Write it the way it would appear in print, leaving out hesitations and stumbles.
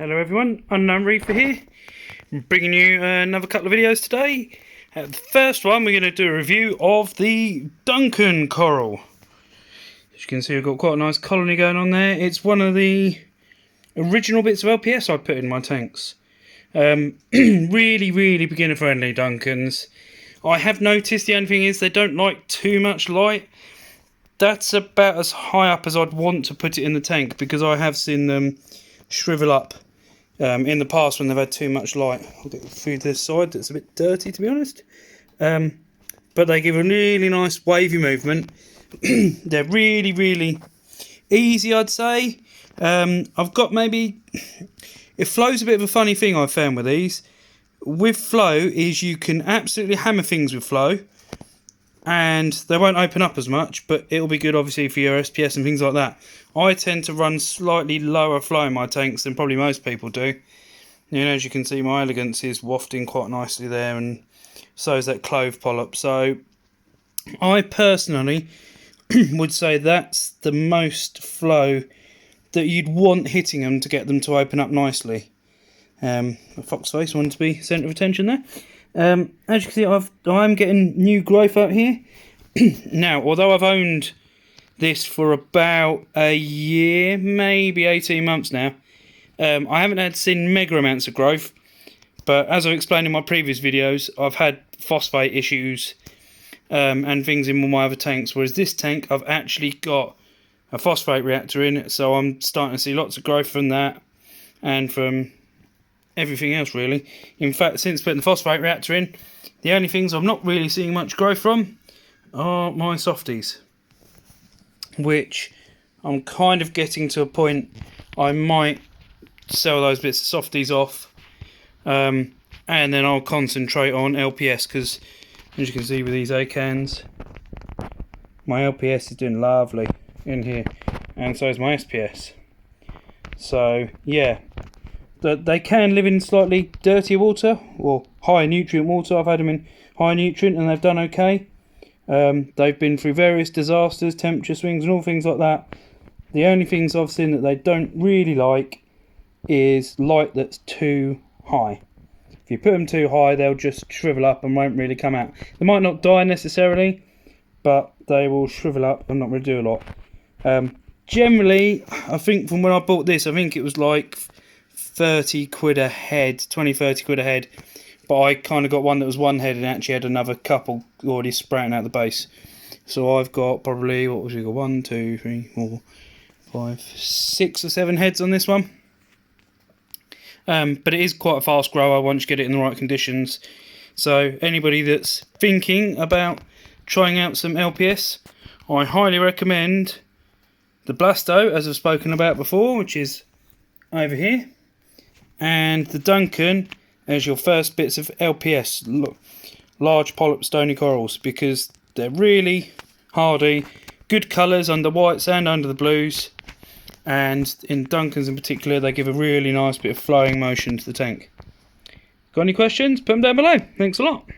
Hello everyone, Unknown Reefer here. I'm bringing you another couple of videos today. The first one we're going to do a review of the Duncan coral. As you can see, we've got quite a nice colony going on there. It's one of the original bits of LPS I put in my tanks. Really beginner friendly Duncans. I have noticed the only thing is they don't like too much light. That's about as high up as I'd want to put it in the tank, because I have seen them shrivel up in the past when they've had too much light. I'll get through this side that's a bit dirty, to be honest. But they give a really nice wavy movement. They're really easy, I'd say. I've got maybe... It flow's a bit of a funny thing I've found with these. With flow is you can absolutely hammer things with flow, and they won't open up as much, but it'll be good obviously for your SPS and things like that. I tend to run slightly lower flow in my tanks than probably most people do. You know, as you can see, my elegance is wafting quite nicely there, and so is that clove polyp. So I personally would say that's the most flow that you'd want hitting them to get them to open up nicely. A fox face wanted to be centre of attention there. As you can see, I'm getting new growth out here. Now, although I've owned this for about a year, maybe 18 months now, I haven't seen mega amounts of growth. But as I've explained in my previous videos, I've had phosphate issues and things in my other tanks. Whereas this tank, I've actually got a phosphate reactor in it, so I'm starting to see lots of growth from that and from everything else really. In fact, since putting the phosphate reactor in, the only things I'm not really seeing much growth from are my softies, which I'm kind of getting to a point I might sell those bits of softies off, and then I'll concentrate on LPS, because as you can see with these ACANs, my LPS is doing lovely in here, and so is my SPS. So yeah, they can live in slightly dirtier water or higher nutrient water. I've had them in high nutrient and they've done okay. They've been through various disasters, temperature swings and all things like that. The only things I've seen that they don't really like is light that's too high. If you put them too high, they'll just shrivel up and won't really come out. They might not die necessarily, but they will shrivel up and not really do a lot. Generally, I think from when I bought this, I think it was like 30 quid a head, 20-30 quid a head, but I kind of got one that was one head and actually had another couple already sprouting out the base. So I've got probably, what was it, 1, 2, 3, 4, 5, 6 or 7 heads on this one. But it is quite a fast grower once you get it in the right conditions. So anybody that's thinking about trying out some LPS, I highly recommend the Blasto, as I've spoken about before, which is over here, and the Duncan as your first bits of LPS, large polyp stony corals, because they're really hardy, good colours under whites and under the blues, and in Duncans in particular they give a really nice bit of flowing motion to the tank. Got any questions? Put them down below. Thanks a lot.